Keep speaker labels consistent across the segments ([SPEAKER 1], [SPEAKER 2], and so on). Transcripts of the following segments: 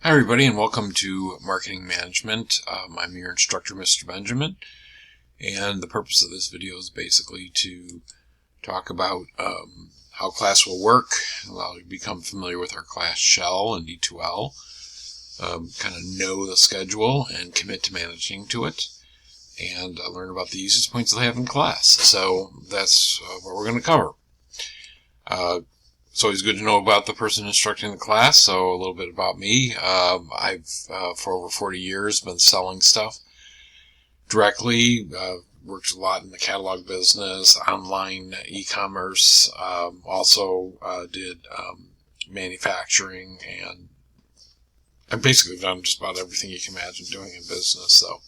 [SPEAKER 1] Hi everybody, and welcome to Marketing Management. I'm your instructor, Mr. Benjamin, and the purpose of this video is basically to talk about how class will work, allow you to become familiar with our class shell and D2L, kind of know the schedule and commit to managing to it, and learn about the easiest points they have in class. So that's what we're going to cover. It's always good to know about the person instructing the class, so a little bit about me. I've, for over 40 years, been selling stuff directly, worked a lot in the catalog business, online e-commerce, also did manufacturing, and I've basically done just about everything you can imagine doing in business. So,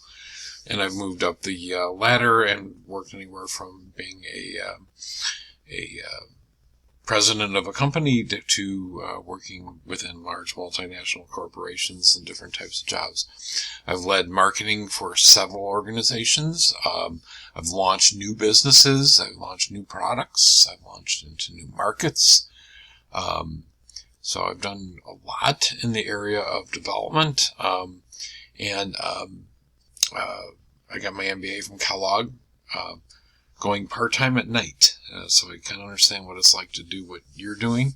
[SPEAKER 1] and I've moved up the ladder and worked anywhere from being a president of a company to working within large multinational corporations and different types of jobs. I've led marketing for several organizations. I've launched new businesses. I've launched new products. I've launched into new markets. So I've done a lot in the area of development. I got my MBA from Kellogg, going part-time at night. So I kind of understand what it's like to do what you're doing.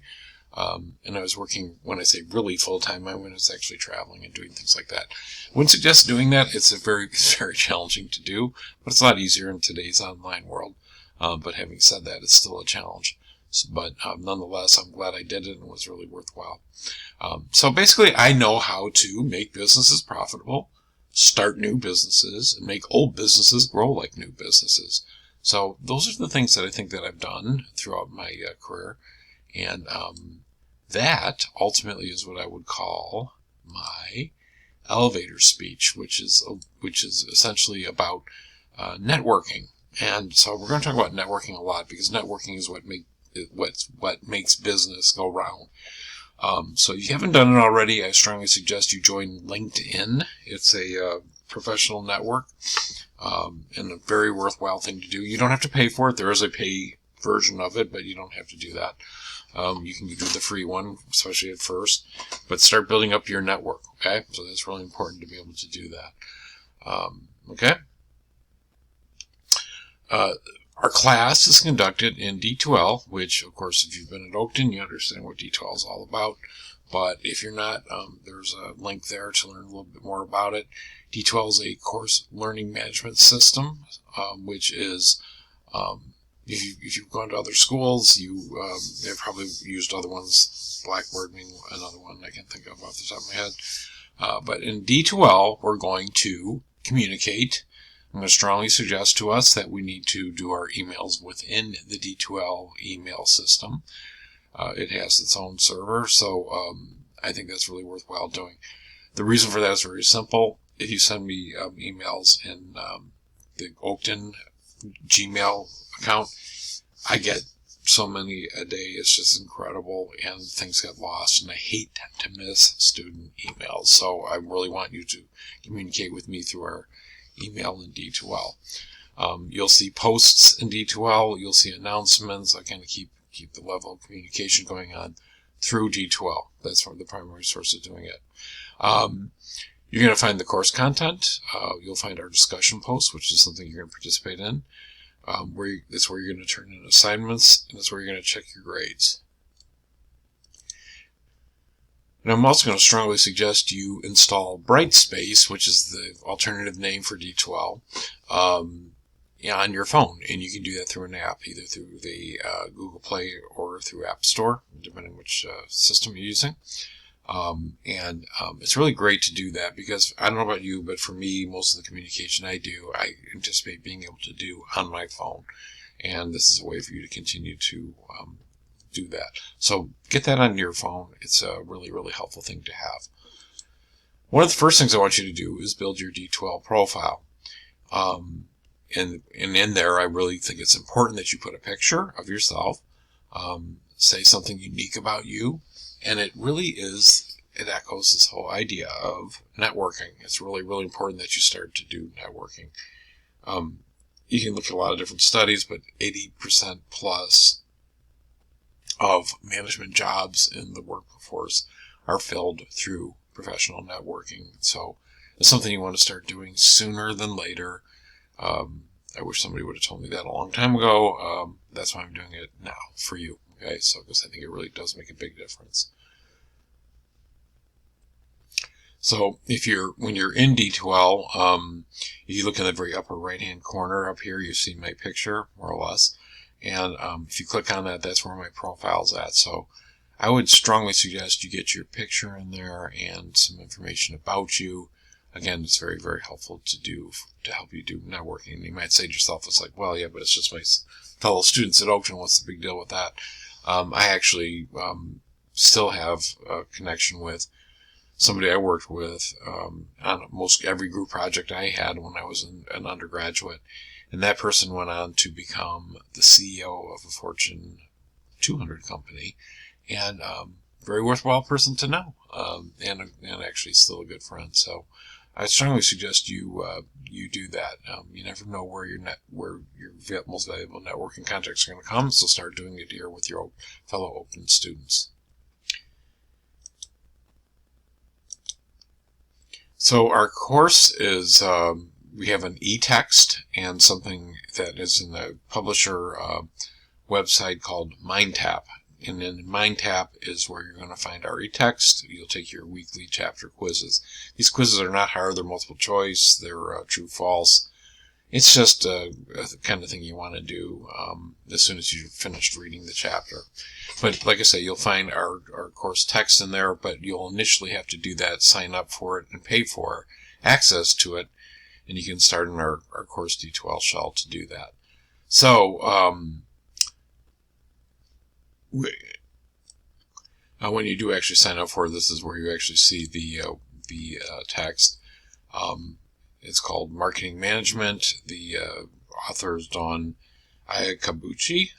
[SPEAKER 1] And I was working, when I say really full-time, I was actually traveling and doing things like that. I wouldn't suggest doing that. It's very challenging to do, but it's a lot easier in today's online world. But having said that, it's still a challenge. But nonetheless, I'm glad I did it and it was really worthwhile. So basically, I know how to make businesses profitable, start new businesses, and make old businesses grow like new businesses. So those are the things that I think that I've done throughout my career, and that ultimately is what I would call my elevator speech, which is essentially about networking. And so we're going to talk about networking a lot because networking is what makes business go round. So if you haven't done it already, I strongly suggest you join LinkedIn. It's a professional network. And a very worthwhile thing to do. You don't have to pay for it. There is a pay version of it, but you don't have to do that. You can do the free one, especially at first, but start building up your network. Okay. So that's really important to be able to do that. Okay. Our class is conducted in D2L, which of course, if you've been at Oakton, you understand what D2L is all about. But if you're not, there's a link there to learn a little bit more about it. D2L is a course learning management system, which is, if you've gone to other schools, they've probably used other ones, Blackboard being another one I can think of off the top of my head. But in D2L, we're going to communicate. I'm going to strongly suggest to us that we need to do our emails within the D2L email system. It has its own server, so I think that's really worthwhile doing. The reason for that is very simple. If you send me emails in the Oakton Gmail account, I get so many a day. It's just incredible, and things get lost, and I hate to miss student emails. So I really want you to communicate with me through our email in D2L. You'll see posts in D2L. You'll see announcements. I kind of keep the level of communication going on through D2L. That's the primary source of doing it. You're going to find the course content. You'll find our discussion posts, which is something you're going to participate in. That's where you're going to turn in assignments, and that's where you're going to check your grades. And I'm also going to strongly suggest you install Brightspace, which is the alternative name for D2L, on your phone, and you can do that through an app, either through the Google Play or through App Store, depending which system you're using. It's really great to do that because I don't know about you, but for me, most of the communication I do, I anticipate being able to do on my phone, and this is a way for you to continue to do that. So get that on your phone. It's a really, really helpful thing to have. One of the first things I want you to do is build your D2L profile. And in there, I really think it's important that you put a picture of yourself, say something unique about you, and it echoes this whole idea of networking. It's really, really important that you start to do networking. You can look at a lot of different studies, but 80% plus of management jobs in the workforce are filled through professional networking. So it's something you want to start doing sooner than later. I wish somebody would have told me that a long time ago. That's why I'm doing it now for you. Okay, so because I think it really does make a big difference. So when you're in D2L, if you look in the very upper right hand corner up here, you see my picture more or less. And if you click on that, that's where my profile's at. So I would strongly suggest you get your picture in there and some information about you. Again, it's very, very helpful to help you do networking. You might say to yourself, it's like, well, yeah, but it's just my fellow students at Oakton. What's the big deal with that? I actually still have a connection with somebody I worked with on most every group project I had when I was an undergraduate. And that person went on to become the CEO of a Fortune 200 company. And very worthwhile person to know, and actually still a good friend. So I strongly suggest you do that. You never know where your most valuable networking contacts are going to come, so start doing it here with your fellow Open students. So our course is, we have an e-text and something that is in the publisher website called MindTap. And then MindTap is where you're going to find our e-text. You'll take your weekly chapter quizzes. These quizzes are not hard. They're multiple choice. They're true, false. It's just the kind of thing you want to do as soon as you've finished reading the chapter. But like I say, you'll find our course text in there, but you'll initially have to do that, sign up for it, and pay for access to it. And you can start in our course D2L shell to do that. So when you do actually sign up for it, this is where you actually see the text. It's called Marketing Management. The author is Dawn Ayakabuchi.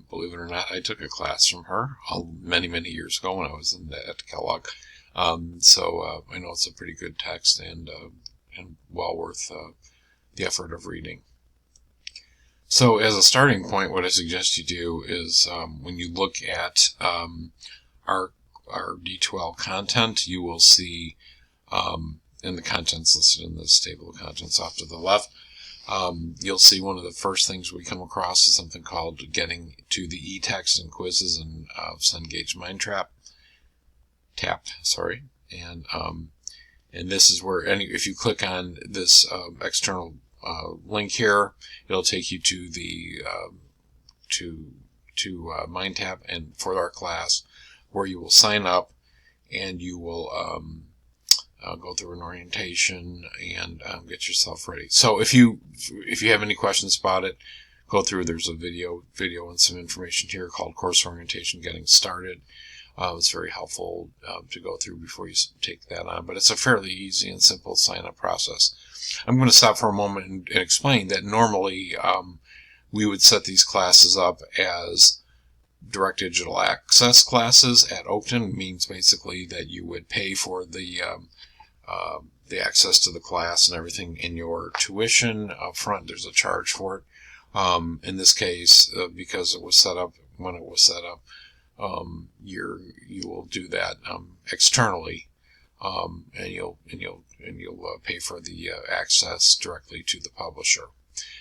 [SPEAKER 1] Believe it or not, I took a class from her many, many years ago when I was at Kellogg. So I know it's a pretty good text and well worth the effort of reading. So as a starting point, what I suggest you do is when you look at our D2L content, you will see in the contents listed in this table of contents off to the left, you'll see one of the first things we come across is something called Getting to the e-text and Quizzes and Cengage MindTap. And this is where if you click on this external link here, it'll take you to the MindTap and for our class, where you will sign up and you will go through an orientation and get yourself ready. So if you have any questions about it, go through. There's a video and some information here called Course Orientation Getting Started. It's very helpful to go through before you take that on, but it's a fairly easy and simple sign-up process. I'm going to stop for a moment and explain that normally we would set these classes up as direct digital access classes at Oakton. Means basically that you would pay for the access to the class and everything in your tuition up front. There's a charge for it. In this case, because it was set up when it was set up, you will do that externally, and you'll pay for the access directly to the publisher.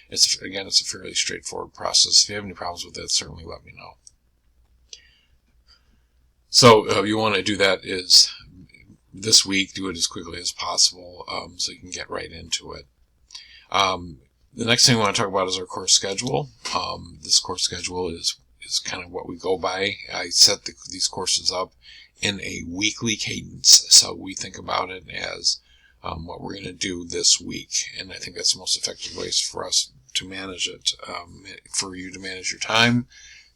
[SPEAKER 1] It's a fairly straightforward process. If you have any problems with it, certainly let me know. So you want to do that is this week, do it as quickly as possible so you can get right into it. The next thing we want to talk about is our course schedule. This course schedule is kind of what we go by. I set these courses up in a weekly cadence, so we think about it as what we're going to do this week, and I think that's the most effective ways for us to manage it, for you to manage your time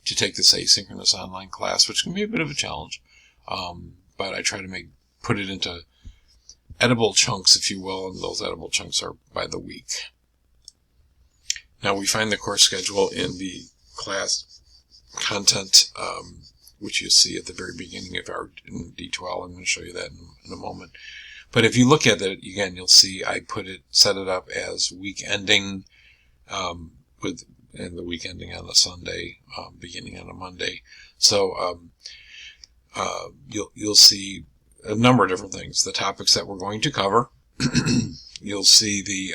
[SPEAKER 1] to take this asynchronous online class, which can be a bit of a challenge, but I try to put it into edible chunks, if you will, and those edible chunks are by the week. Now we find the course schedule in the class content, which you see at the very beginning of our D2L. I'm going to show you that in a moment. But if you look at it again, you'll see I set it up as week ending, and the week ending on a Sunday, beginning on a Monday. So you'll see a number of different things. The topics that we're going to cover. You'll see the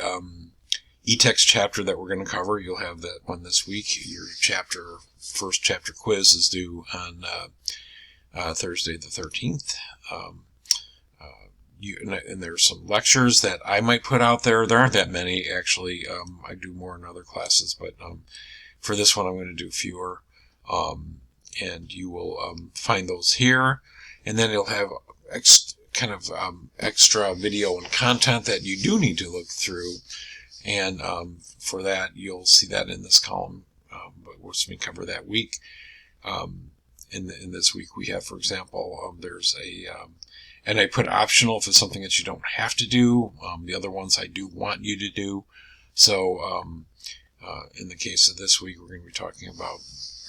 [SPEAKER 1] e-text chapter that we're going to cover. You'll have that one this week. Your first chapter quiz is due on Thursday the 13th. And there's some lectures that I might put out there. There aren't that many, actually. I do more in other classes, but for this one I'm going to do fewer. And you will find those here. And then you'll have extra video and content that you do need to look through. And for that, you'll see that in this column, but we'll cover that week. In this week, we have, for example, there's and I put optional if it's something that you don't have to do. The other ones I do want you to do. So in the case of this week, we're going to be talking about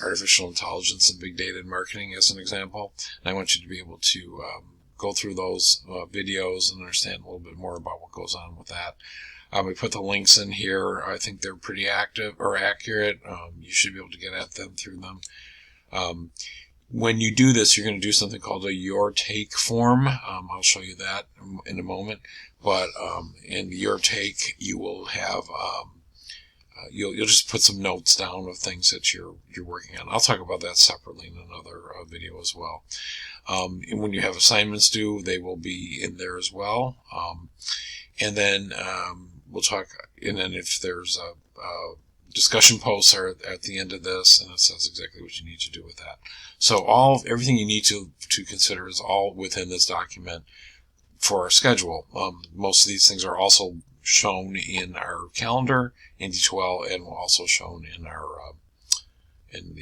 [SPEAKER 1] artificial intelligence and big data and marketing as an example. And I want you to be able to go through those videos and understand a little bit more about what goes on with that. We put the links in here. I think they're pretty accurate. You should be able to get at them through them. When you do this, you're going to do something called a Your Take form. I'll show you that in a moment. But in Your Take, you will have you'll just put some notes down of things that you're working on. I'll talk about that separately in another video as well. And when you have assignments due, they will be in there as well. And then we'll talk. And then if there's a discussion posts are at the end of this, and it says exactly what you need to do with that. So everything you need to consider is all within this document for our schedule. Most of these things are also shown in our calendar in D2L, and also shown in our in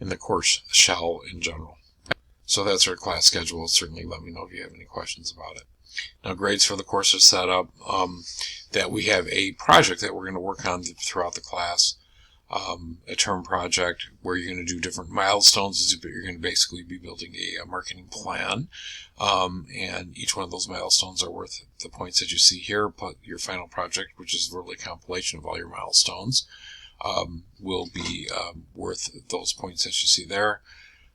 [SPEAKER 1] the course shell in general. So that's our class schedule. Certainly let me know if you have any questions about it. Now, grades for the course are set up that we have a project that we're going to work on throughout the class, a term project where you're going to do different milestones, but you're going to basically be building a marketing plan. And each one of those milestones are worth the points that you see here, but your final project, which is really a compilation of all your milestones, will be worth those points that you see there.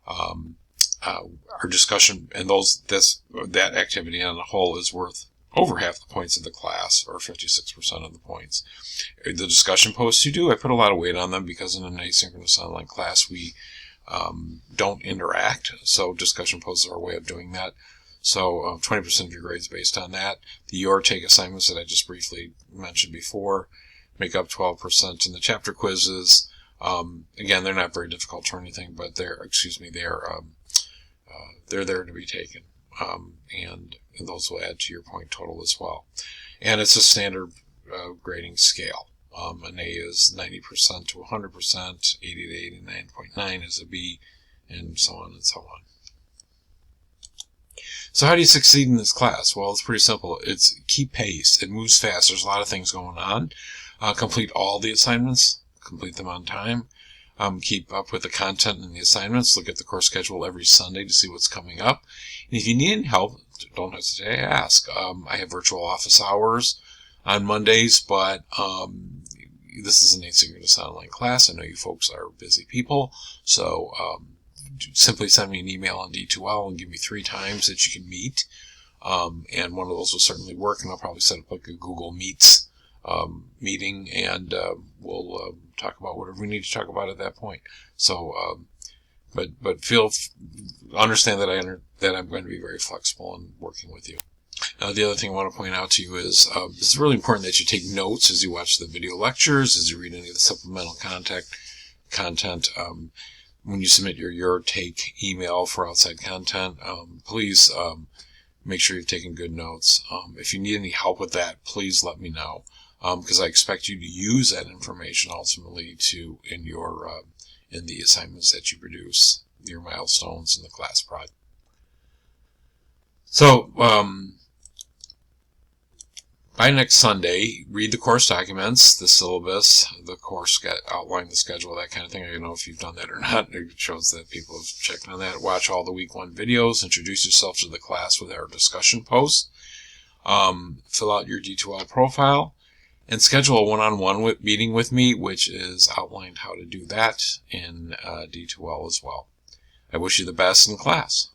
[SPEAKER 1] Our discussion and that activity on the whole is worth over half the points of the class, or 56% of the points. The discussion posts you do, I put a lot of weight on them because in an asynchronous online class we don't interact, so discussion posts are a way of doing that. So 20% of your grades based on that. The Your Take assignments that I just briefly mentioned before make up 12%, and the chapter quizzes, again, they're not very difficult or anything, but they're there to be taken, and those will add to your point total as well. And it's a standard grading scale. An A is 90% to 100%, 80 to 89.9 is a B, and so on and so on. So how do you succeed in this class? Well, it's pretty simple. It's keep pace. It moves fast. There's a lot of things going on. Complete all the assignments. Complete them on time. Keep up with the content and the assignments. Look at the course schedule every Sunday to see what's coming up. And if you need any help, don't hesitate to ask. I have virtual office hours on Mondays, but this is an asynchronous online class. I know you folks are busy people, so simply send me an email on D2L and give me 3 times that you can meet. And one of those will certainly work, and I'll probably set up like a Google Meets meeting, and we'll talk about whatever we need to talk about at that point. So, but understand that I'm going to be very flexible in working with you. Now, the other thing I want to point out to you is it's really important that you take notes as you watch the video lectures, as you read any of the supplemental content. When you submit your Take email for outside content, please make sure you've taken good notes. If you need any help with that, please let me know, because I expect you to use that information ultimately in the assignments that you produce, your milestones in the class project. So by next Sunday, read the course documents, the syllabus, the course outline, the schedule, that kind of thing. I don't know if you've done that or not. It shows that people have checked on that. Watch all the week 1 videos. Introduce yourself to the class with our discussion posts. Fill out your D2L profile. And schedule a one-on-one meeting with me, which is outlined how to do that in D2L as well. I wish you the best in class.